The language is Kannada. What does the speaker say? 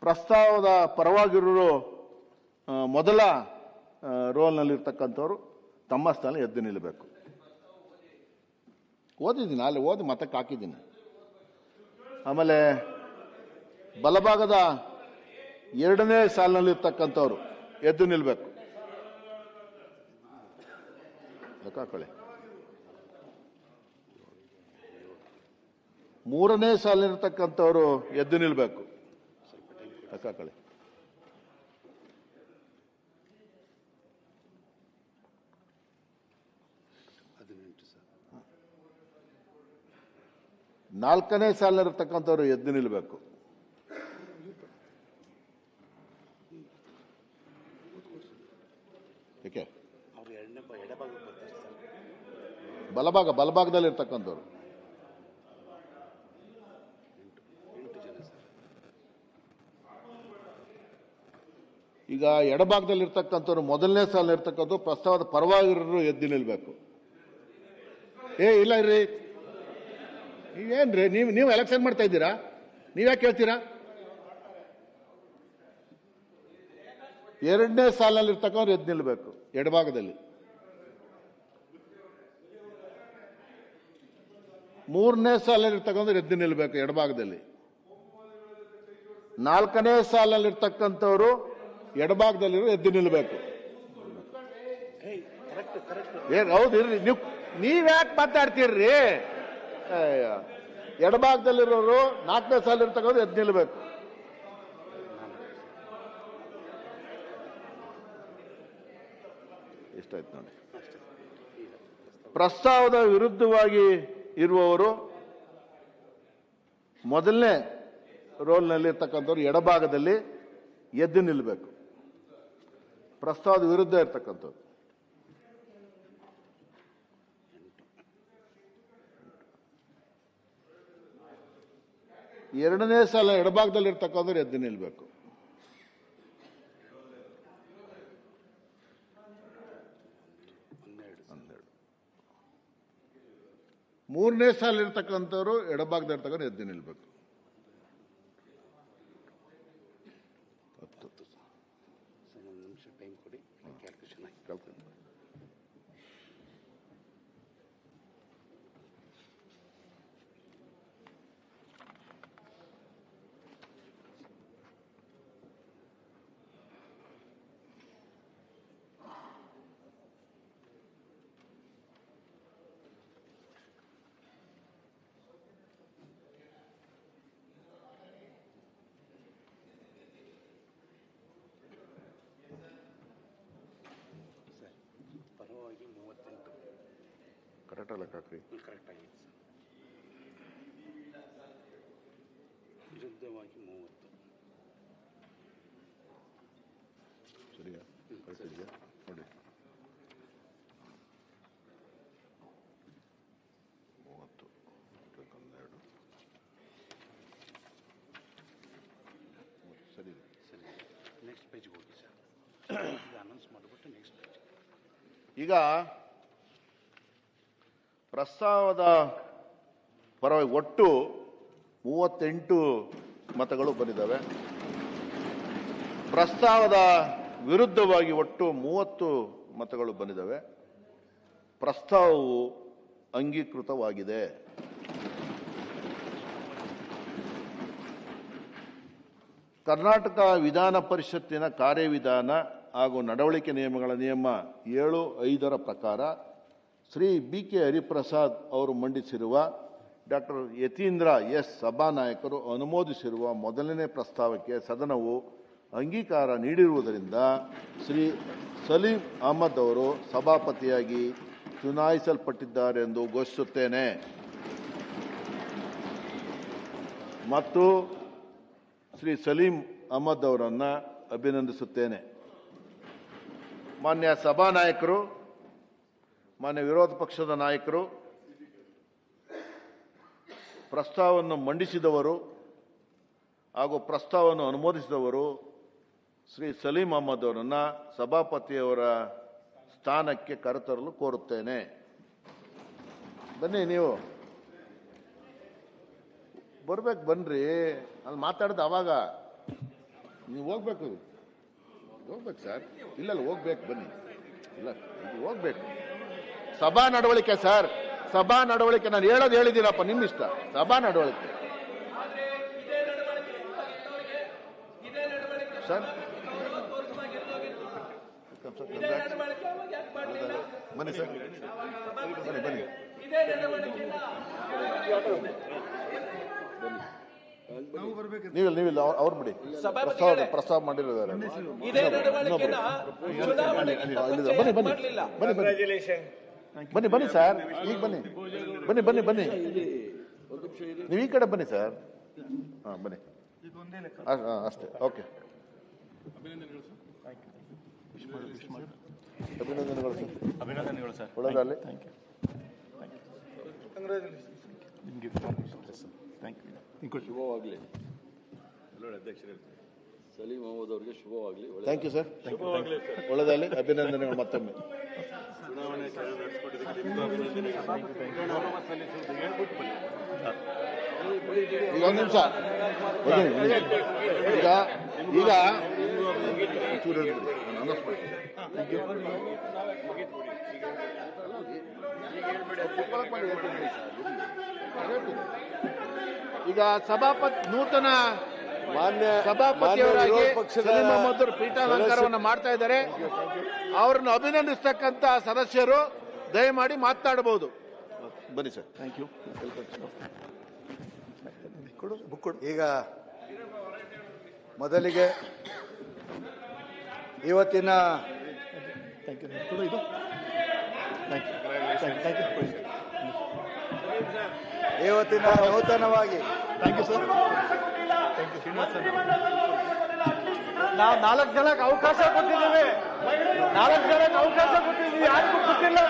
ಪ್ರಸ್ತಾವದ ಪರವಾಗಿರೋರು ಮೊದಲ ರೋಲ್ನಲ್ಲಿರ್ತಕ್ಕಂಥವ್ರು ತಮ್ಮ ಸ್ಥಾನ ಎದ್ದು ನಿಲ್ಲಬೇಕು. ಓದಿದ್ದೀನಿ, ಅಲ್ಲಿ ಓದಿ ಮತಕ್ಕೆ ಹಾಕಿದ್ದೀನಿ. ಆಮೇಲೆ ಬಲಭಾಗದ ಎರಡನೇ ಸಾಲಿನಲ್ಲಿರ್ತಕ್ಕಂಥವ್ರು ಎದ್ದು ನಿಲ್ಲಬೇಕು. ಹಾಕೊಳ್ಳಿ. ಮೂರನೇ ಸಾಲಿನಿರ್ತಕ್ಕಂಥವ್ರು ಎದ್ದು ನಿಲ್ಲಬೇಕು. ಹಾಕೊಳ್ಳಿ. ನಾಲ್ಕನೇ ಸಾಲಿನಿರ್ತಕ್ಕಂಥವ್ರು ಎದ್ದು ನಿಲ್ಲಬೇಕು. ಏಕೆ ಬಲಭಾಗದಲ್ಲಿರ್ತಕ್ಕಂಥವ್ರು ಈಗ ಎಡಭಾಗದಲ್ಲಿರ್ತಕ್ಕಂಥವ್ರು ಮೊದಲನೇ ಸಾಲಿರ್ತಕ್ಕಂಥ ಪ್ರಸ್ತಾವದ ಪರವಾಗಿರೋರು ಎದ್ದು ನಿಲ್ಲಬೇಕು. ಇಲ್ಲ ಇರ್ರಿ, ನೀವೇನ್ರಿ ನೀವು ಎಲೆಕ್ಷನ್ ಮಾಡ್ತಾ ಇದ್ದೀರಾ? ನೀವ್ಯಾಕೆ ಹೇಳ್ತೀರಾ? ಎರಡನೇ ಸಾಲಿನಲ್ಲಿರ್ತಕ್ಕಂಥವ್ರು ಎದ್ದು ನಿಲ್ಲಬೇಕು ಎಡಭಾಗದಲ್ಲಿ. ಮೂರನೇ ಸಾಲಿನಲ್ಲಿರ್ತಕ್ಕಂಥವ್ರು ಎದ್ದು ನಿಲ್ಲಬೇಕು ಎಡಭಾಗದಲ್ಲಿ. ನಾಲ್ಕನೇ ಸಾಲಿನಲ್ಲಿರ್ತಕ್ಕಂಥವ್ರು ಎಡಭಾಗದಲ್ಲಿರೋ ಎದ್ದು ನಿಲ್ಲಬೇಕು. ಹೌದಿರ್ರಿ, ನೀವ್ಯಾಕೆ ಮಾತಾಡ್ತೀರ್ರಿ? ಎಡಭಾಗದಲ್ಲಿರೋರು ನಾಲ್ಕನೇ ಸಾಲಿರ್ತಕ್ಕಂಥವ್ರು ಎದ್ದು ನಿಲ್ಲಬೇಕು. ಇಷ್ಟಾಯ್ತು ನೋಡಿ. ಪ್ರಸ್ತಾವದ ವಿರುದ್ಧವಾಗಿ ಇರುವವರು ಮೊದಲನೇ ರೋಲ್ನಲ್ಲಿರ್ತಕ್ಕಂಥವ್ರು ಎಡಭಾಗದಲ್ಲಿ ಎದ್ದು ನಿಲ್ಲಬೇಕು. ಪ್ರಸ್ತಾವದ ವಿರುದ್ಧ ಇರ್ತಕ್ಕಂಥವ್ರು ಎರಡನೇ ಸಾಲ ಎಡಭಾಗದಲ್ಲಿರ್ತಕ್ಕಂಥವ್ರು ಎದ್ದು ನಿಲ್ಲಬೇಕು. ಮೂರನೇ ಸಾಲ ಇರ್ತಕ್ಕಂಥವ್ರು ಎಡಭಾಗದಲ್ಲಿರ್ತಕ್ಕಂಥ ಎದ್ದು ನಿಲ್ಲಬೇಕು. ಕರೆಕ್ಟ್ ಅಲ್ಲ ಕಾಕ್ರಿ? ಕರೆಕ್ಟ್ ಆಗಿದೆ ಸರ್. ವಿರುದ್ಧವಾಗಿ 30. ಸರಿಯಾ? ಕರೆಕ್ಟ್ ಇದೆಯಾ ನೋಡಿ. 30 ಸರಿ ಸರಿ. ನೆಕ್ಸ್ಟ್ ಪೇಜ್ಗೆ ಹೋಗಿ ಸರ್. ಅನೌನ್ಸ್ ಮಾಡಿಬಿಟ್ಟು ನೆಕ್ಸ್ಟ್ ಪೇಜ್. ಈಗ ಪ್ರಸ್ತಾವದ ಪರವಾಗಿ ಒಟ್ಟು 38 ಮತಗಳು ಬಂದಿದ್ದಾವೆ. ಪ್ರಸ್ತಾವದ ವಿರುದ್ಧವಾಗಿ ಒಟ್ಟು 30 ಮತಗಳು ಬಂದಿದ್ದಾವೆ. ಪ್ರಸ್ತಾವವು ಅಂಗೀಕೃತವಾಗಿದೆ. ಕರ್ನಾಟಕ ವಿಧಾನ ಪರಿಷತ್ತಿನ ಕಾರ್ಯವಿಧಾನ ಹಾಗೂ ನಡವಳಿಕೆ ನಿಯಮಗಳ ನಿಯಮ 7(5) ಪ್ರಕಾರ ಶ್ರೀ ಬಿ.ಕೆ. ಹರಿಪ್ರಸಾದ್ ಅವರು ಮಂಡಿಸಿರುವ ಡಾಕ್ಟರ್ ಯತೀಂದ್ರ ಎಸ್ ಸಭಾನಾಯಕರು ಅನುಮೋದಿಸಿರುವ ಮೊದಲನೇ ಪ್ರಸ್ತಾವಕ್ಕೆ ಸದನವು ಅಂಗೀಕಾರ ನೀಡಿರುವುದರಿಂದ ಶ್ರೀ ಸಲೀಂ ಅಹಮದ್ ಅವರು ಸಭಾಪತಿಯಾಗಿ ಚುನಾಯಿಸಲ್ಪಟ್ಟಿದ್ದಾರೆ ಎಂದು ಘೋಷಿಸುತ್ತೇನೆ ಮತ್ತು ಶ್ರೀ ಸಲೀಂ ಅಹಮದ್ ಅವರನ್ನು ಅಭಿನಂದಿಸುತ್ತೇನೆ. ಮಾನ್ಯ ಸಭಾನಾಯಕರು, ಮಾನ್ಯ ವಿರೋಧ ಪಕ್ಷದ ನಾಯಕರು, ಪ್ರಸ್ತಾವವನ್ನು ಮಂಡಿಸಿದವರು ಹಾಗೂ ಪ್ರಸ್ತಾವವನ್ನು ಅನುಮೋದಿಸಿದವರು ಶ್ರೀ ಸಲೀಂ ಅಹಮದ್ ಅವರನ್ನು ಸಭಾಪತಿಯವರ ಸ್ಥಾನಕ್ಕೆ ಕರೆತರಲು ಕೋರುತ್ತೇನೆ. ಬನ್ನಿ, ನೀವು ಬರ್ಬೇಕು, ಬನ್ರಿ. ಅಲ್ಲಿ ಮಾತಾಡಿದ ಅವಾಗ ನೀವು ಹೋಗ್ಬೇಕು ಸರ್. ಇಲ್ಲ ಹೋಗ್ಬೇಕು, ಬನ್ನಿ. ಇಲ್ಲ ಇದು ಹೋಗ್ಬೇಕು. ಸಭಾ ನಡವಳಿಕೆ ಸರ್, ಸಭಾ ನಡವಳಿಕೆ. ನಾನು ಹೇಳಿದ್ದೀನಪ್ಪ, ನಿಮ್ಮ ಇಷ್ಟ. ಸಭಾ ನಡವಳಿಕೆ ಸರ್. ಬನ್ನಿ ಸರ್, ಬನ್ನಿ. ನೀವಿಲ್ಲ ಅವ್ರು ಬಿಡಿ. ಪ್ರಸ್ತಾವ ಮಾಡಿರೋದಾರೆ. ಬನ್ನಿ ಸರ್, ಈಗ ಬನ್ನಿ. ನೀವು ಈ ಕಡೆ ಬನ್ನಿ ಸರ್. ಹಾ ಬನ್ನಿ, ಅಷ್ಟೇ. ಓಕೆ, ಅಭಿನಂದನೆಗಳು ಸರ್. ಒಳ್ಳೆದಾಗಲಿ. ಶುಭವಾಗಲಿ. ಅಧ್ಯಕ್ಷರೇ, ಸಲೀಂ ಅಹಮದ್ ಅವರಿಗೆ ಶುಭವಾಗಲಿ. Thank you sir. ಒಳ್ಳೆದಾಗಲಿ. ಅಭಿನಂದನೆಗಳು ಮತ್ತೊಮ್ಮೆ. ಚುನಾವಣೆ ನಡೆಸಿಕೊಟ್ಟಿದ್ದಕ್ಕೆ ಈಗ ಒಂದು ನಿಮಿಷ. ಈಗ ಈಗ ನೂತನ ಸಭಾಪತಿಯವರಾಗಿ ಸಲೀಂ ಅಹಮದ್ ಪೀಠಾಲಂಕಾರವನ್ನು ಮಾಡ್ತಾ ಇದ್ದಾರೆ. ಅವರನ್ನು ಅಭಿನಂದಿಸ್ತಕ್ಕಂಥ ಸದಸ್ಯರು ದಯಮಾಡಿ ಮಾತನಾಡಬಹುದು. ಬನ್ನಿ ಸರ್. Thank you. ಈಗ ಮೊದಲಿಗೆ ಇವತ್ತಿನ ನೂತನವಾಗಿ ನಾವು 4 ಜನಕ್ಕೆ ಅವಕಾಶ ಕೊಟ್ಟಿದ್ದೀವಿ. ಯಾರಿಗೂ ಕೊಟ್ಟಿಲ್ಲ.